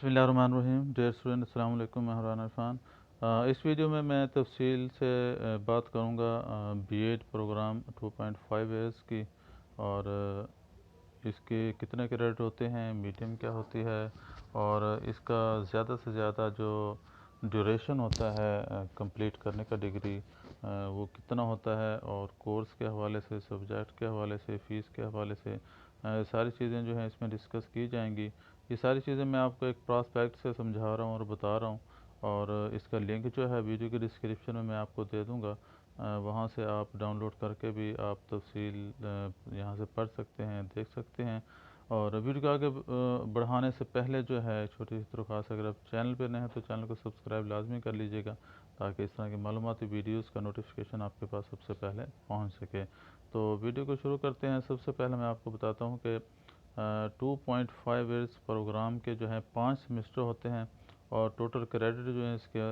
बिस्मिल्लाहिर्रहमानिर्रहीम। Dear student, अस्सलाम वालेकुम। मैं हरान इरफान। इस वीडियो में मैं तफसील से बात करूँगा बीएड प्रोग्राम 2.5 इयर्स की, और इसके कितने क्रेडिट होते हैं, मीडियम क्या होती है, और इसका ज़्यादा से ज़्यादा जो ड्यूरेशन होता है कंप्लीट करने का डिग्री, वो कितना होता है, और कोर्स के हवाले से, सब्जेक्ट के हवाले से, फ़ीस के हवाले से सारी चीज़ें जो हैं इसमें डिस्कस की जाएंगी। ये सारी चीज़ें मैं आपको एक प्रॉस्पेक्ट से समझा रहा हूँ और बता रहा हूँ, और इसका लिंक जो है वीडियो के डिस्क्रिप्शन में मैं आपको दे दूँगा। वहाँ से आप डाउनलोड करके भी आप तफसील यहाँ से पढ़ सकते हैं, देख सकते हैं। और वीडियो को आगे बढ़ाने से पहले जो है छोटी सी दरख्वास्त, अगर आप चैनल पर नए हैं तो चैनल को सब्सक्राइब लाजमी कर लीजिएगा, ताकि इस तरह की मालूमाती वीडियोज़ का नोटिफिकेशन आपके पास सबसे पहले पहुँच सके। तो वीडियो को शुरू करते हैं। सबसे पहले मैं आपको बताता हूँ कि 2.5 ईयर्स प्रोग्राम के जो है 5 सेमेस्टर होते हैं, और टोटल क्रेडिट जो है इसके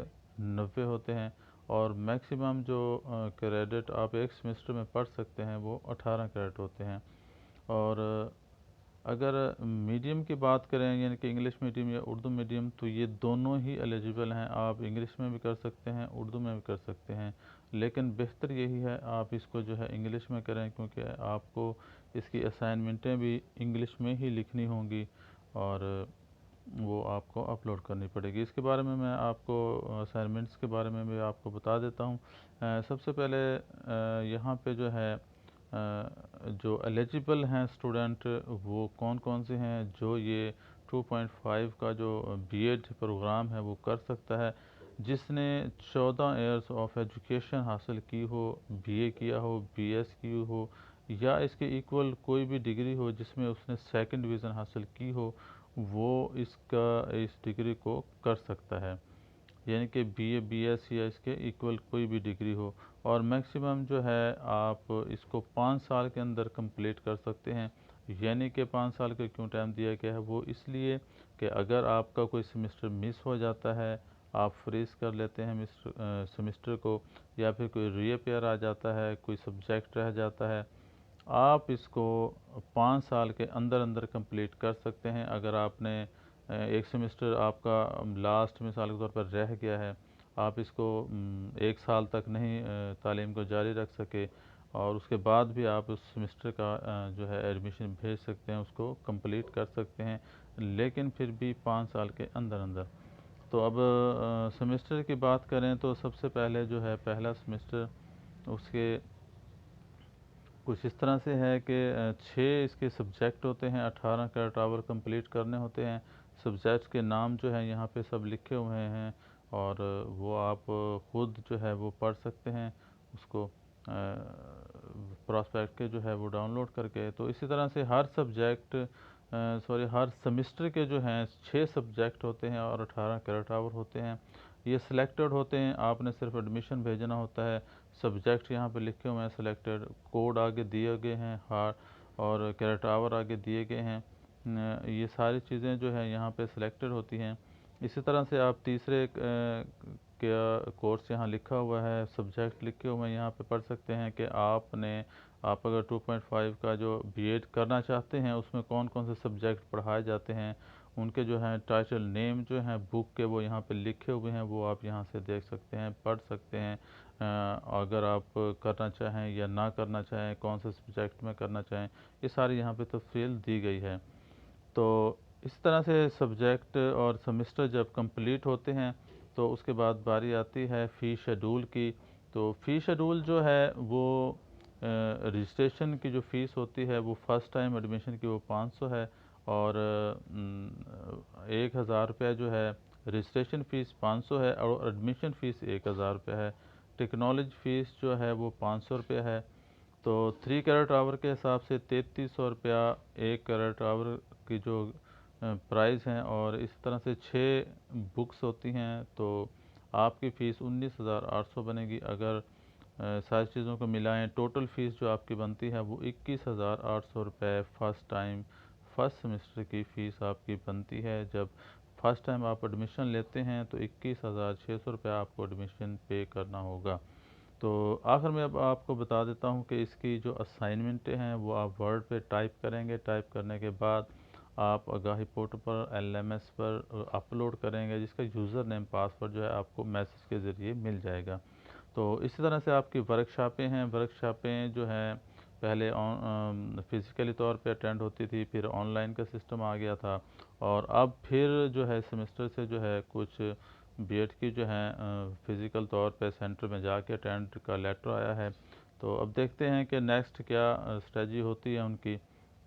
90 होते हैं, और मैक्सिमम जो क्रेडिट आप एक सेमेस्टर में पढ़ सकते हैं वो 18 क्रेडिट होते हैं। और अगर मीडियम की बात करें, यानी कि इंग्लिश मीडियम या उर्दू मीडियम, तो ये दोनों ही एलिजिबल हैं। आप इंग्लिश में भी कर सकते हैं, उर्दू में भी कर सकते हैं, लेकिन बेहतर यही है आप इसको जो है इंग्लिश में करें, क्योंकि आपको इसकी असाइनमेंटें भी इंग्लिश में ही लिखनी होंगी, और वो आपको अपलोड करनी पड़ेगी। इसके बारे में मैं आपको असाइनमेंट्स के बारे में भी आपको बता देता हूँ। सबसे पहले यहाँ पे जो है जो एलिजिबल हैं स्टूडेंट, वो कौन कौन से हैं जो ये 2.5 का जो बीएड प्रोग्राम है वो कर सकता है। जिसने 14 इयर्स ऑफ एजुकेशन हासिल की हो, बीए किया हो, बीएस की हो, या इसके इक्वल कोई भी डिग्री हो जिसमें उसने सेकंड डिवीज़न हासिल की हो, वो इस डिग्री को कर सकता है। यानी कि बीए, बीएस या इसके इक्वल कोई भी डिग्री हो, और मैक्सिमम जो है आप इसको 5 साल के अंदर कंप्लीट कर सकते हैं। यानी कि 5 साल का क्यों टाइम दिया गया है, वो इसलिए कि अगर आपका कोई सेमेस्टर मिस हो जाता है, आप फ्रीज कर लेते हैं सेमेस्टर को, या फिर कोई रीअपेयर आ जाता है, कोई सब्जेक्ट रह जाता है, आप इसको 5 साल के अंदर अंदर कंप्लीट कर सकते हैं। अगर आपने एक सेमेस्टर आपका लास्ट मिसाल के तौर पर रह गया है, आप इसको 1 साल तक नहीं तालीम को जारी रख सके, और उसके बाद भी आप उस सेमेस्टर का जो है एडमिशन भेज सकते हैं, उसको कंप्लीट कर सकते हैं, लेकिन फिर भी 5 साल के अंदर अंदर। तो अब सेमेस्टर की बात करें तो सबसे पहले जो है पहला सेमेस्टर, उसके कुछ इस तरह से है कि 6 इसके सब्जेक्ट होते हैं, 18 क्रेडिट आवर कंप्लीट करने होते हैं। सब्जेक्ट्स के नाम जो हैं यहाँ पे सब लिखे हुए हैं, और वो आप खुद जो है वो पढ़ सकते हैं उसको प्रॉस्पेक्ट के जो है वो डाउनलोड करके। तो इसी तरह से हर सब्जेक्ट हर सेमेस्टर के जो हैं 6 सब्जेक्ट होते हैं और 18 क्रेडिट आवर होते हैं। ये सिलेक्टेड होते हैं, आपने सिर्फ एडमिशन भेजना होता है। सब्जेक्ट यहाँ पे लिखे हुए हैं सिलेक्टेड, कोड आगे दिए गए हैं, हार और क्रेडिट आवर आगे दिए गए हैं। ये सारी चीज़ें जो है यहाँ पे सिलेक्टेड होती हैं। इसी तरह से आप तीसरे क्या कोर्स यहाँ लिखा हुआ है, सब्जेक्ट लिखे हुए हैं, यहाँ पे पढ़ सकते हैं कि आप अगर 2.5 का जो बीएड करना चाहते हैं उसमें कौन कौन से सब्जेक्ट पढ़ाए जाते हैं, उनके जो हैं टाइटल नेम जो हैं बुक के वो यहाँ पे लिखे हुए हैं, वो आप यहाँ से देख सकते हैं, पढ़ सकते हैं। अगर आप करना चाहें या ना करना चाहें, कौन से सब्जेक्ट में करना चाहें, ये सारी यहाँ पे तफसील दी गई है। तो इस तरह से सब्जेक्ट और सेमेस्टर जब कंप्लीट होते हैं तो उसके बाद बारी आती है फ़ी शेड्यूल की। तो फ़ी शेड्यूल जो है वो रजिस्ट्रेशन की जो फ़ीस होती है वो फ़र्स्ट टाइम एडमिशन की वो 500 है, और 1000 रुपया जो है रजिस्ट्रेशन फ़ीस 500 है, और एडमिशन फ़ीस 1000 रुपया है। टेक्नोलॉजी फ़ीस जो है वो 500 रुपया है। तो 3 कैरेट आवर के हिसाब से 3300 रुपया 1 कैरेट आवर की जो प्राइस हैं, और इस तरह से 6 बुक्स होती हैं, तो आपकी फ़ीस 19,800 बनेगी। अगर सारी चीज़ों को मिलाएं, टोटल फ़ीस जो आपकी बनती है वो 21,800 रुपये फ़र्स्ट टाइम फर्स्ट सेमेस्टर की फ़ीस आपकी बनती है। जब फर्स्ट टाइम आप एडमिशन लेते हैं तो 21,600 रुपये आपको एडमिशन पे करना होगा। तो आखिर में अब आपको बता देता हूँ कि इसकी जो असाइनमेंटें हैं वो आप वर्ड पे टाइप करेंगे। टाइप करने के बाद आप आगाही पोर्टल पर LMS पर अपलोड करेंगे, जिसका यूज़र नेम पासवर्ड जो है आपको मैसेज के ज़रिए मिल जाएगा। तो इसी तरह से आपकी वर्कशॉपें हैं, वर्कशॉपें जो हैं पहले फिज़िकली तौर पे अटेंड होती थी, फिर ऑनलाइन का सिस्टम आ गया था, और अब फिर जो है सेमेस्टर से जो है कुछ बीएड की जो है फ़िज़िकल तौर पे सेंटर में जाके अटेंड का लेटर आया है। तो अब देखते हैं कि नेक्स्ट क्या स्ट्रेटजी होती है उनकी।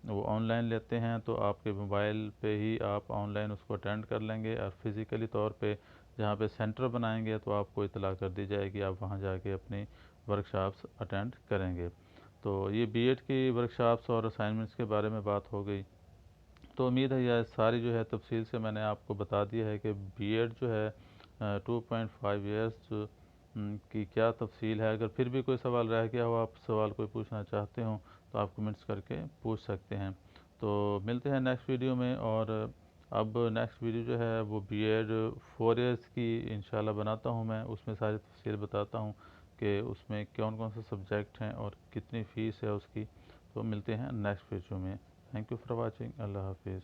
वो ऑनलाइन लेते हैं तो आपके मोबाइल पे ही आप ऑनलाइन उसको अटेंड कर लेंगे, और फिज़िकली तौर पे जहाँ पे सेंटर बनाएंगे तो आपको इतला कर दी जाएगी, आप वहाँ जाके अपनी वर्कशॉप्स अटेंड करेंगे। तो ये बीएड की वर्कशॉप्स और असाइनमेंट्स के बारे में बात हो गई। तो उम्मीद है यह सारी जो है तफसील से मैंने आपको बता दिया है कि बीएड जो है 2.5 ईयर्स की क्या तफसील है। अगर फिर भी कोई सवाल रह गया हो, आप सवाल कोई पूछना चाहते हो, तो आप कमेंट्स करके पूछ सकते हैं। तो मिलते हैं नेक्स्ट वीडियो में। और अब नेक्स्ट वीडियो जो है वो बीएड 4 ईयर्स की इंशाल्लाह बनाता हूँ मैं, उसमें सारी तफसील बताता हूँ कि उसमें कौन कौन से सब्जेक्ट हैं और कितनी फ़ीस है उसकी। तो मिलते हैं नेक्स्ट वीडियो में। Thank you for watching. अल्लाह हाफिज़।